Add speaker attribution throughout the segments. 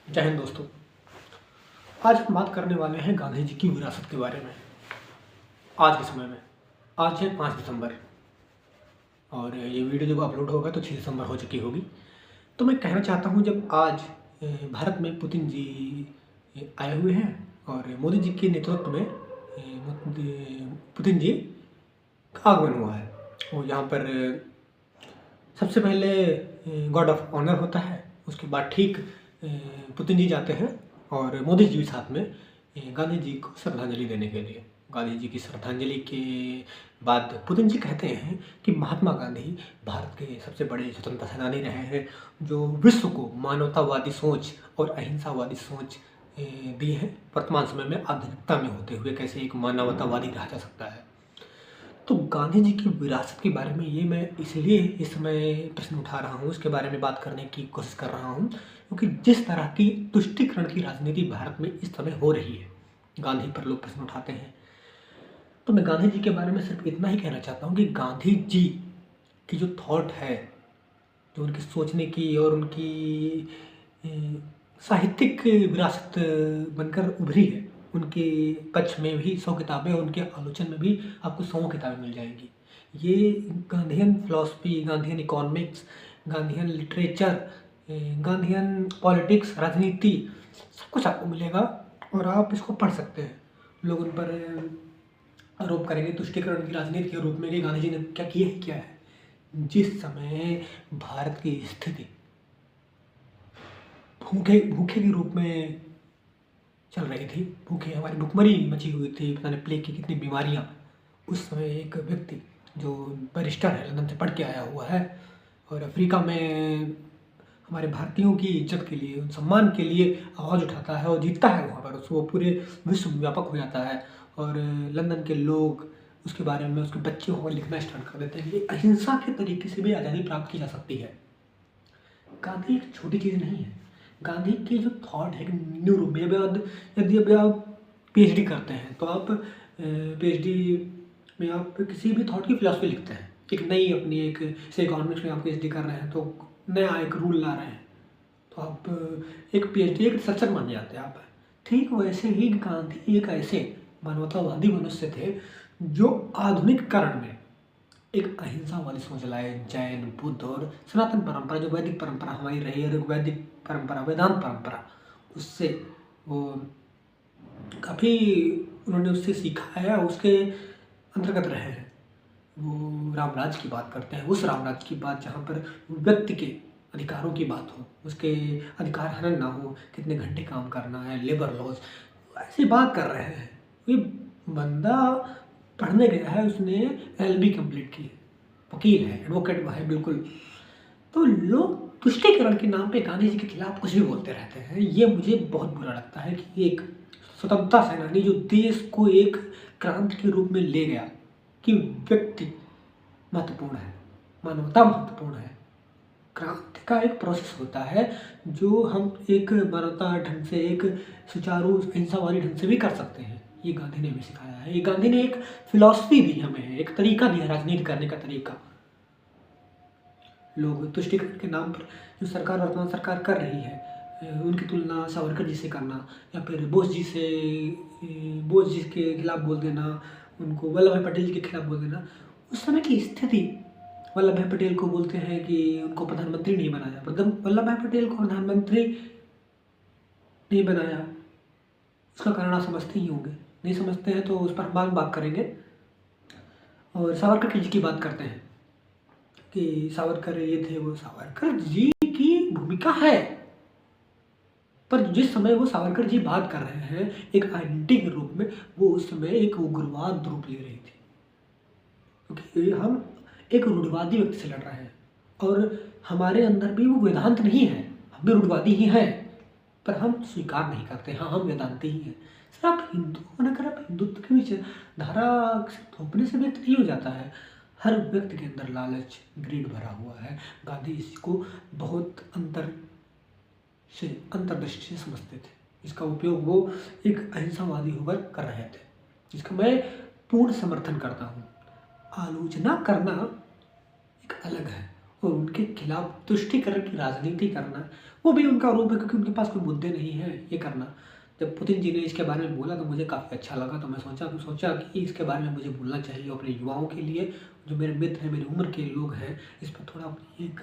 Speaker 1: जय हिंद दोस्तों। आज हम बात करने वाले हैं गांधी जी की विरासत के बारे में। आज के समय में आज है 5 दिसंबर और ये वीडियो जब अपलोड होगा तो 6 दिसंबर हो चुकी होगी। तो मैं कहना चाहता हूँ जब आज भारत में पुतिन जी आए हुए हैं और मोदी जी के नेतृत्व में पुतिन जी का आगमन हुआ है और यहाँ पर सबसे पहले गार्ड ऑफ ऑनर होता है। उसके बाद ठीक पुतिन जी जाते हैं और मोदी जी भी साथ में गांधी जी को श्रद्धांजलि देने के लिए। गांधी जी की श्रद्धांजलि के बाद पुतिन जी कहते हैं कि महात्मा गांधी भारत के सबसे बड़े स्वतंत्रता सेनानी रहे हैं जो विश्व को मानवतावादी सोच और अहिंसावादी सोच दी है। वर्तमान समय में आधुनिकता में होते हुए कैसे एक मानवतावादी रहा जा सकता है। तो गांधी जी की विरासत के बारे में ये मैं इसलिए इस समय प्रश्न उठा रहा हूँ, इसके बारे में बात करने की कोशिश कर रहा हूँ क्योंकि जिस तरह की तुष्टीकरण की राजनीति भारत में इस समय हो रही है, गांधी पर लोग प्रश्न उठाते हैं। तो मैं गांधी जी के बारे में सिर्फ इतना ही कहना चाहता हूँ कि गांधी जी की जो थॉट है, जो उनकी सोचने की और उनकी साहित्यिक विरासत बनकर उभरी है, उनके पक्ष में भी 100 किताबें, उनके आलोचन में भी आपको 100 किताबें मिल जाएंगी। ये Gandhian philosophy, Gandhian economics, Gandhian literature, Gandhian politics, राजनीति, सब कुछ आपको मिलेगा और आप इसको पढ़ सकते हैं। लोग उन पर आरोप करेंगे तुष्टीकरण की राजनीति के रूप में कि गांधी जी ने क्या किया है, क्या है। जिस समय भारत की स्थिति भूखे के रूप में चल रही थी, भूखे हमारी भुखमरी मची हुई थी, पता नहीं प्लेग की कितनी बीमारियां, उस समय एक व्यक्ति जो बैरिस्टर है, लंदन से पढ़ के आया हुआ है और अफ्रीका में हमारे भारतीयों की इज्जत के लिए, सम्मान के लिए आवाज़ उठाता है और जीतता है वहाँ पर, उसको पूरे विश्व व्यापक हो जाता है और लंदन के लोग उसके बारे में, उसके बच्चे वहाँ लिखना स्टार्ट कर देते हैं कि अहिंसा के तरीके से भी आज़ादी प्राप्त की जा सकती है। गांधी एक छोटी चीज़ नहीं है। गांधी की जो थॉट है न्यू रूप में, यदि अभी आप पीएचडी करते हैं तो आप पीएचडी में आप किसी भी थॉट की फिलॉसफी लिखते हैं, एक नई अपनी एक, जैसे इकोनॉमिक्स में आप पीएचडी कर रहे हैं तो नया एक रूल ला रहे हैं तो आप एक पीएचडी, एक रिसर्चर बन जाते हैं आप। ठीक वैसे ही गांधी एक ऐसे मानवतावादी मनुष्य थे जो आधुनिक कारण में एक अहिंसा वाली सोच लाए। जैन, बुद्ध और सनातन परंपरा, जो वैदिक परंपरा हमारी रही है, वैदिक परंपरा, वेदांत परंपरा, उससे वो काफ़ी उन्होंने उससे सीखा है, उसके अंतर्गत रहे हैं। वो रामराज की बात करते हैं, उस रामराज की बात जहाँ पर व्यक्ति के अधिकारों की बात हो, उसके अधिकार हनन ना हो, कितने घंटे काम करना है, लेबर लॉज, ऐसी बात कर रहे हैं। ये बंदा पढ़ने गया है, उसने एलएलबी कंप्लीट की है, वकील है, एडवोकेट है बिल्कुल। तो लोग तुष्टीकरण के नाम पे गांधी जी के खिलाफ कुछ भी बोलते रहते हैं। ये मुझे बहुत बुरा लगता है कि एक स्वतंत्रता सेनानी जो देश को एक क्रांति के रूप में ले गया कि व्यक्ति महत्वपूर्ण है, मानवता महत्वपूर्ण है। क्रांति का एक प्रोसेस होता है जो हम एक मानवता ढंग से, एक सुचारू अहिंसावादी ढंग से भी कर सकते हैं। ये गांधी ने हमें सिखाया है। ये गांधी ने एक फिलॉसफी दी हमें, एक तरीका दिया राजनीति करने का तरीका। लोग तुष्टीकरण के नाम पर जो सरकार, वर्तमान सरकार कर रही है, उनकी तुलना सावरकर जी से करना या फिर बोस जी के खिलाफ बोल देना, उनको वल्लभ भाई पटेल जी के खिलाफ बोल देना। उस समय की स्थिति, वल्लभ भाई पटेल को बोलते हैं कि उनको प्रधानमंत्री नहीं बनाया, वल्लभ भाई पटेल को प्रधानमंत्री नहीं बनाया, उसका कारण आप समझते ही होंगे। नहीं समझते हैं तो उस पर बाद में बात करेंगे। और सावरकर जी की बात करते हैं कि सावरकर ये थे, वो सावरकर जी की भूमिका है, पर जिस समय वो सावरकर जी बात कर रहे हैं एक आइडेंटिटी के रूप में, वो उस समय एक उग्रवाद रूप ले रही थी, क्योंकि हम एक रूढ़िवादी व्यक्ति से लड़ रहे हैं और हमारे अंदर भी वो वेदांत नहीं है, हम भी रूढ़िवादी ही हैं, पर हम स्वीकार नहीं करते। हाँ, हम वेदांती ही हैं। सर, आप हिंदू होकर आप हिंदुत्व की विचारधारा थोपने से व्यक्त नहीं हो जाता है। हर व्यक्ति के अंदर लालच, ग्रीड भरा हुआ है। गांधी इसको बहुत अंतर्दृष्टि से समझते थे। इसका उपयोग वो एक अहिंसावादी होकर कर रहे थे, जिसका मैं पूर्ण समर्थन करता हूँ। आलोचना करना एक अलग है और उनके खिलाफ तुष्टीकरण की राजनीति करना, वो भी उनका रूप है, क्योंकि उनके पास कोई मुद्दे नहीं है ये करना। जब पुतिन जी ने इसके बारे में बोला तो मुझे काफ़ी अच्छा लगा, तो मैं सोचा कि इसके बारे में मुझे बोलना चाहिए अपने युवाओं के लिए, जो मेरे मित्र हैं, मेरी उम्र के लोग हैं, इस पर थोड़ा अपनी एक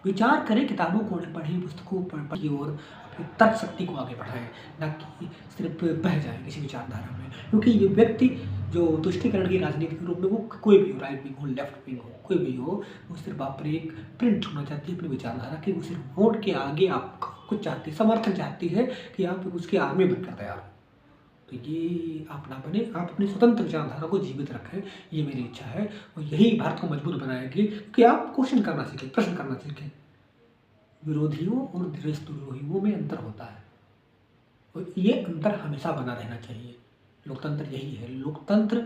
Speaker 1: विचार करें, किताबों को पढ़ें, पुस्तकों पर पढ़िए और अपनी तर्क शक्ति को आगे बढ़ाएं, ना कि सिर्फ बह जाएं किसी विचारधारा में। क्योंकि ये व्यक्ति जो तुष्टीकरण की राजनीति के रूप में, वो कोई भी हो, राइट विंग हो, लेफ्ट विंग हो, कोई भी हो, वो सिर्फ आप पर एक प्रिंट होना चाहती है अपनी विचारधारा की। वो सिर्फ वोट के आगे आप कुछ चाहती है, समर्थन चाहती है कि आप उसकी आर्मी बनकर तैयार हो। तो ये आप ना बने, आप अपनी स्वतंत्र विचारधारा को जीवित रखें, ये मेरी इच्छा है। और यही भारत को मजबूत बनाएगी कि आप क्वेश्चन करना सीखें, प्रश्न करना सीखें। विरोधियों और देशद्रोहियों में अंतर होता है और ये अंतर हमेशा बना रहना चाहिए। लोकतंत्र यही है। लोकतंत्र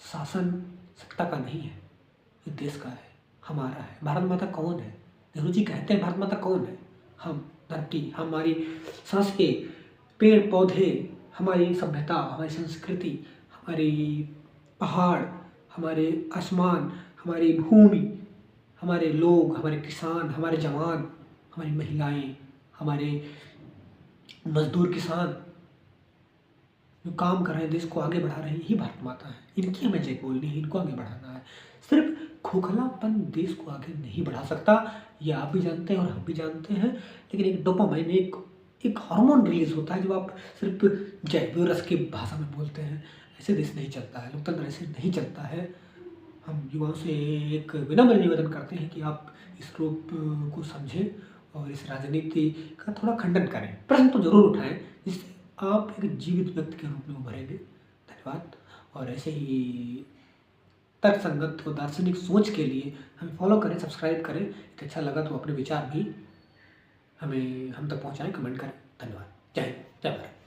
Speaker 1: शासन सत्ता का नहीं है, ये देश का है, हमारा है। भारत माता कौन है? नेहरू जी कहते हैं भारत माता कौन है? हम, धरती, हमारी सांसें, पेड़ पौधे, हमारी सभ्यता, हमारी संस्कृति, हमारी पहाड़, हमारे आसमान, हमारी भूमि, हमारे लोग, हमारे किसान, हमारे जवान, हमारी महिलाएं, हमारे मजदूर किसान जो काम कर रहे हैं, देश को आगे बढ़ा रहे हैं, यही भारत माता है। इनकी हमें जय बोलनी है, इनको आगे बढ़ाना है। सिर्फ खोखलापन देश को आगे नहीं बढ़ा सकता, ये आप भी जानते हैं और हम भी जानते हैं। लेकिन एक डोपामाइन, एक हार्मोन रिलीज होता है जब आप सिर्फ जय रस की भाषा में बोलते हैं। ऐसे देश नहीं चलता है, लोकतंत्र ऐसे नहीं चलता है। हम युवाओं से एक विनम्र निवेदन करते हैं कि आप इस रूप को समझें और इस राजनीति का थोड़ा खंडन करें, प्रश्न तो जरूर उठाएं, जिससे आप एक जीवित व्यक्ति के रूप में उभरेंगे। धन्यवाद। और ऐसे ही तर्कसंगत और दार्शनिक सोच के लिए हमें फॉलो करें, सब्सक्राइब करें। अच्छा लगा तो अपने विचार भी हम तक पहुँचाएं, कमेंट करें। धन्यवाद। जय हिंद, जय भारत।